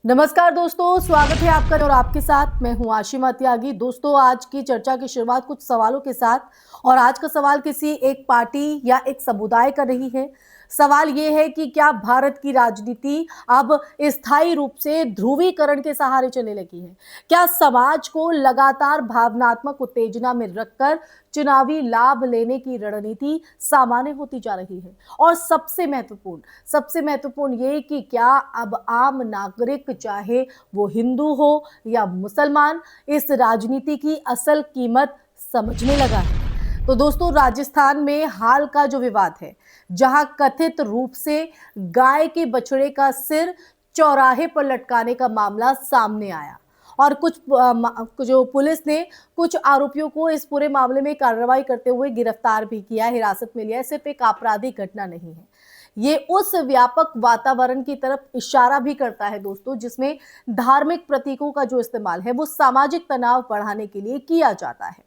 नमस्कार दोस्तों, स्वागत है आपका और आपके साथ मैं हूं आशिमा त्यागी। दोस्तों, आज की चर्चा की शुरुआत कुछ सवालों के साथ। और आज का सवाल किसी एक पार्टी या एक समुदाय का नहीं है। सवाल यह है कि क्या भारत की राजनीति अब स्थायी रूप से ध्रुवीकरण के सहारे चलने लगी है? क्या समाज को लगातार भावनात्मक उत्तेजना में रखकर चुनावी लाभ लेने की रणनीति सामान्य होती जा रही है? और सबसे महत्वपूर्ण ये कि क्या अब आम नागरिक, चाहे वो हिंदू हो या मुसलमान, इस राजनीति की असल कीमत समझने लगा है? तो दोस्तों, राजस्थान में हाल का जो विवाद है, जहां कथित रूप से गाय के बछड़े का सिर चौराहे पर लटकाने का मामला सामने आया और जो पुलिस ने कुछ आरोपियों को इस पूरे मामले में कार्रवाई करते हुए गिरफ्तार भी किया, हिरासत में लिया। सिर्फ एक आपराधिक घटना नहीं है, ये उस व्यापक वातावरण की तरफ इशारा भी करता है दोस्तों, जिसमें धार्मिक प्रतीकों का जो इस्तेमाल है वो सामाजिक तनाव बढ़ाने के लिए किया जाता है।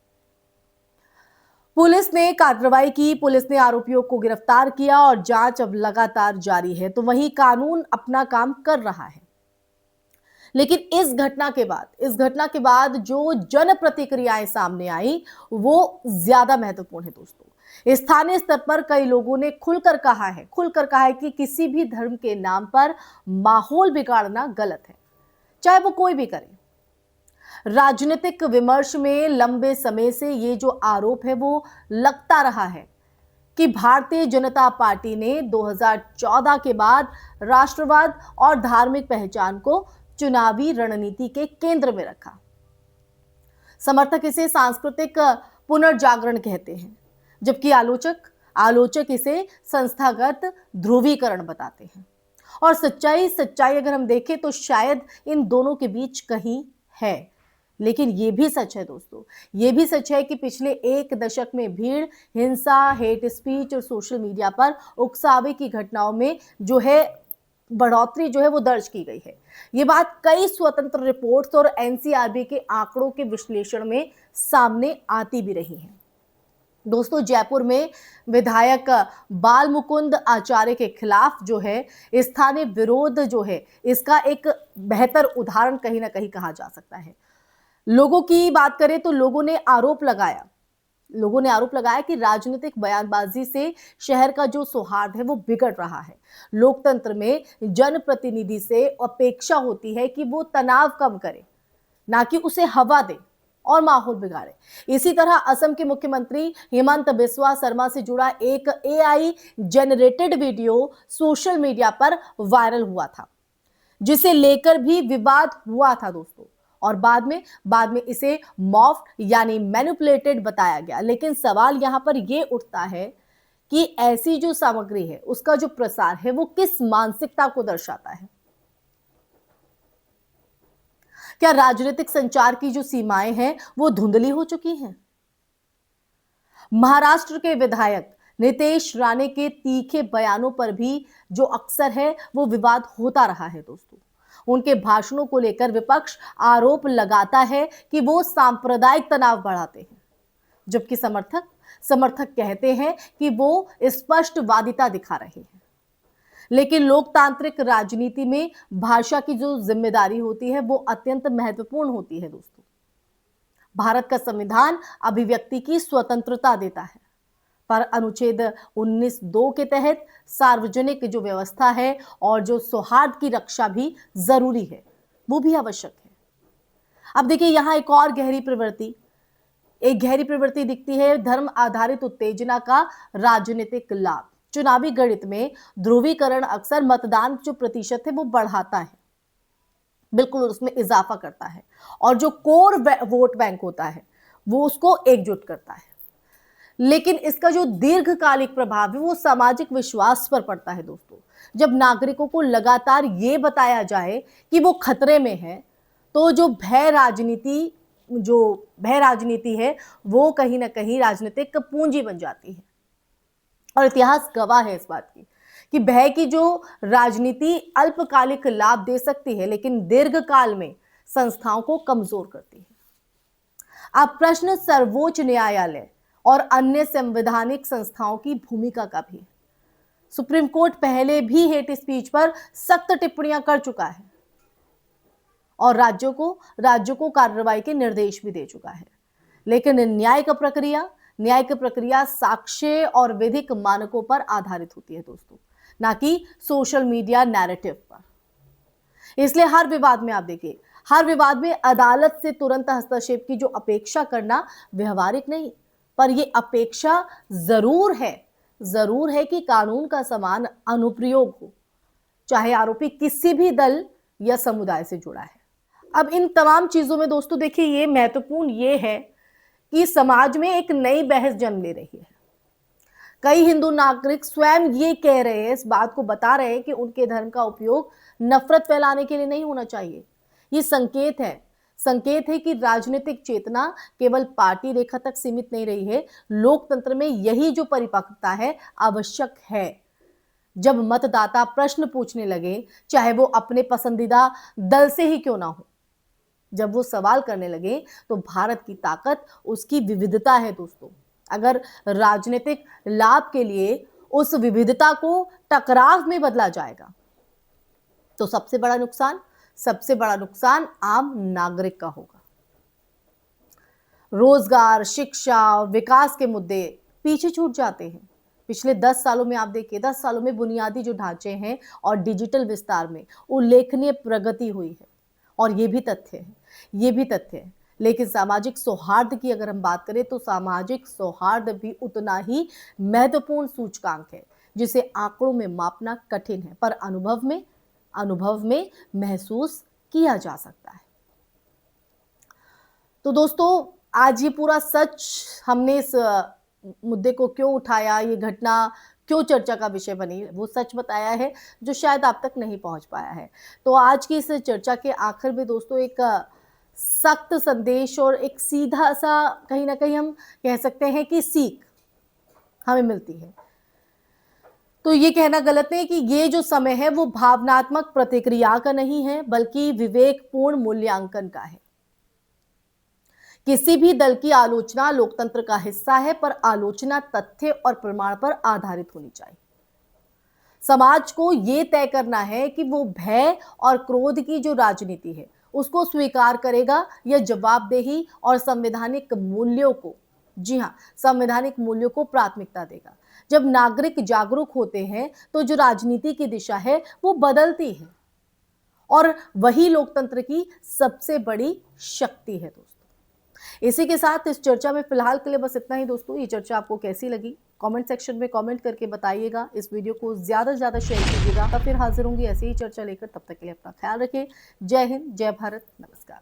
पुलिस ने कार्रवाई की, पुलिस ने आरोपियों को गिरफ्तार किया और जांच अब लगातार जारी है। तो वहीं कानून अपना काम कर रहा है, लेकिन इस घटना के बाद जो जन प्रतिक्रियाएं सामने आई वो ज्यादा महत्वपूर्ण है दोस्तों। स्थानीय स्तर पर कई लोगों ने खुलकर कहा है कि किसी भी धर्म के नाम पर माहौल बिगाड़ना गलत है, चाहे वो कोई भी करे। राजनीतिक विमर्श में लंबे समय से ये जो आरोप है वो लगता रहा है कि भारतीय जनता पार्टी ने 2014 के बाद राष्ट्रवाद और धार्मिक पहचान को चुनावी रणनीति के केंद्र में रखा। समर्थक इसे सांस्कृतिक पुनर्जागरण कहते हैं, जबकि आलोचक इसे संस्थागत ध्रुवीकरण बताते हैं। और सच्चाई अगर हम देखें तो शायद इन दोनों के बीच कहीं है। लेकिन ये भी सच है दोस्तों, ये भी सच है कि पिछले एक दशक में भीड़, हिंसा, हेट स्पीच और सोशल मीडिया पर उकसावे की घटनाओं में जो है बढ़ोतरी जो है वो दर्ज की गई है। ये बात कई स्वतंत्र रिपोर्ट्स और एनसीआरबी के आंकड़ों के विश्लेषण में सामने आती भी रही है। दोस्तों, जयपुर में विधायक बाल मुकुंद आचार्य के खिलाफ जो है स्थानीय विरोध जो है, इसका एक बेहतर उदाहरण कहीं ना कहीं कहा जा सकता है। लोगों की बात करें तो लोगों ने आरोप लगाया कि राजनीतिक बयानबाजी से शहर का जो सौहार्द है वो बिगड़ रहा है। लोकतंत्र में जनप्रतिनिधि से अपेक्षा होती है कि वो तनाव कम करे, ना कि उसे हवा दे और माहौल बिगाड़े। इसी तरह असम के मुख्यमंत्री हिमंत बिस्वा शर्मा से जुड़ा एक AI generated video social media पर वायरल हुआ था, जिसे लेकर भी विवाद हुआ था दोस्तों। और बाद में इसे मॉर्फ्ड यानी मैनिपुलेटेड बताया गया। लेकिन सवाल यहां पर यह उठता है कि ऐसी जो सामग्री है उसका जो प्रसार है वो किस मानसिकता को दर्शाता है? क्या राजनीतिक संचार की जो सीमाएं हैं वो धुंधली हो चुकी हैं? महाराष्ट्र के विधायक नितेश राणे के तीखे बयानों पर भी जो अक्सर है वो विवाद होता रहा है दोस्तों। उनके भाषणों को लेकर विपक्ष आरोप लगाता है कि वो सांप्रदायिक तनाव बढ़ाते हैं, जबकि समर्थक कहते हैं कि वो स्पष्टवादिता दिखा रहे हैं। लेकिन लोकतांत्रिक राजनीति में भाषा की जो जिम्मेदारी होती है वो अत्यंत महत्वपूर्ण होती है दोस्तों। भारत का संविधान अभिव्यक्ति की स्वतंत्रता देता है, पर अनुच्छेद 19(2) के तहत सार्वजनिक जो व्यवस्था है और जो सौहार्द की रक्षा भी जरूरी है, वो भी आवश्यक है। अब देखिए, यहां एक गहरी प्रवृत्ति दिखती है, धर्म आधारित उत्तेजना का राजनीतिक लाभ। चुनावी गणित में ध्रुवीकरण अक्सर मतदान जो प्रतिशत है वो बढ़ाता है, बिल्कुल उसमें इजाफा करता है, और जो कोर वोट बैंक होता है वो उसको एकजुट करता है। लेकिन इसका जो दीर्घकालिक प्रभाव है वो सामाजिक विश्वास पर पड़ता है दोस्तों। जब नागरिकों को लगातार ये बताया जाए कि वो खतरे में है, तो जो भय राजनीति है वो कहीं ना कहीं राजनीतिक पूंजी बन जाती है। और इतिहास गवाह है इस बात की कि भय की जो राजनीति अल्पकालिक लाभ दे सकती है, लेकिन दीर्घकाल में संस्थाओं को कमजोर करती है। अब प्रश्न सर्वोच्च न्यायालय और अन्य संवैधानिक संस्थाओं की भूमिका का भी है। सुप्रीम कोर्ट पहले भी हेट स्पीच पर सख्त टिप्पणियां कर चुका है। और राज्यों को कार्रवाई के निर्देश भी दे चुका है। लेकिन न्यायिक प्रक्रिया साक्ष्य और विधिक मानकों पर आधारित होती है दोस्तों, ना कि सोशल मीडिया नैरेटिव पर। इसलिए हर विवाद में आप देखिए, हर विवाद में अदालत से तुरंत हस्तक्षेप की जो अपेक्षा करना व्यवहारिक नहीं, पर यह अपेक्षा जरूर है कि कानून का समान अनुप्रयोग हो, चाहे आरोपी किसी भी दल या समुदाय से जुड़ा है। अब इन तमाम चीजों में दोस्तों देखिए, ये महत्वपूर्ण ये है कि समाज में एक नई बहस जन्म ले रही है। कई हिंदू नागरिक स्वयं ये कह रहे हैं, इस बात को बता रहे हैं कि उनके धर्म का उपयोग नफरत फैलाने के लिए नहीं होना चाहिए। ये संकेत है कि राजनीतिक चेतना केवल पार्टी रेखा तक सीमित नहीं रही है। लोकतंत्र में यही जो परिपक्वता है आवश्यक है। जब मतदाता प्रश्न पूछने लगे, चाहे वो अपने पसंदीदा दल से ही क्यों ना हो, जब वो सवाल करने लगे, तो भारत की ताकत उसकी विविधता है दोस्तों। अगर राजनीतिक लाभ के लिए उस विविधता को टकराव में बदला जाएगा, तो सबसे बड़ा नुकसान आम नागरिक का होगा। रोजगार, शिक्षा, विकास के मुद्दे पीछे छूट जाते हैं। पिछले 10 सालों में आप देखिए, 10 सालों में बुनियादी जो ढांचे हैं और डिजिटल विस्तार में उल्लेखनीय प्रगति हुई है, और ये भी तथ्य है। लेकिन सामाजिक सौहार्द की अगर हम बात करें, तो सामाजिक सौहार्द भी उतना ही महत्वपूर्ण सूचकांक है, जिसे आंकड़ों में मापना कठिन है, पर अनुभव में महसूस किया जा सकता है। तो दोस्तों, आज ये पूरा सच हमने इस मुद्दे को क्यों उठाया, ये घटना क्यों चर्चा का विषय बनी, वो सच बताया है जो शायद आप तक नहीं पहुंच पाया है। तो आज की इस चर्चा के आखिर में दोस्तों एक सख्त संदेश और एक सीधा सा, कहीं ना कहीं हम कह सकते हैं कि सीख हमें मिलती है। तो ये कहना गलत नहीं कि ये जो समय है वो भावनात्मक प्रतिक्रिया का नहीं है, बल्कि विवेकपूर्ण मूल्यांकन का है। किसी भी दल की आलोचना लोकतंत्र का हिस्सा है, पर आलोचना तथ्य और प्रमाण पर आधारित होनी चाहिए। समाज को यह तय करना है कि वो भय और क्रोध की जो राजनीति है उसको स्वीकार करेगा या जवाबदेही और संवैधानिक मूल्यों को प्राथमिकता देगा। जब नागरिक जागरूक होते हैं तो जो राजनीति की दिशा है वो बदलती है, और वही लोकतंत्र की सबसे बड़ी शक्ति है दोस्तों। इसी के साथ इस चर्चा में फिलहाल के लिए बस इतना ही दोस्तों। ये चर्चा आपको कैसी लगी कमेंट सेक्शन में कमेंट करके बताइएगा। इस वीडियो को ज्यादा से ज्यादा शेयर कीजिएगा। फिर हाजिर होंगी ऐसी ही चर्चा लेकर, तब तक के लिए अपना ख्याल रखिए। जय हिंद, जय भारत, नमस्कार।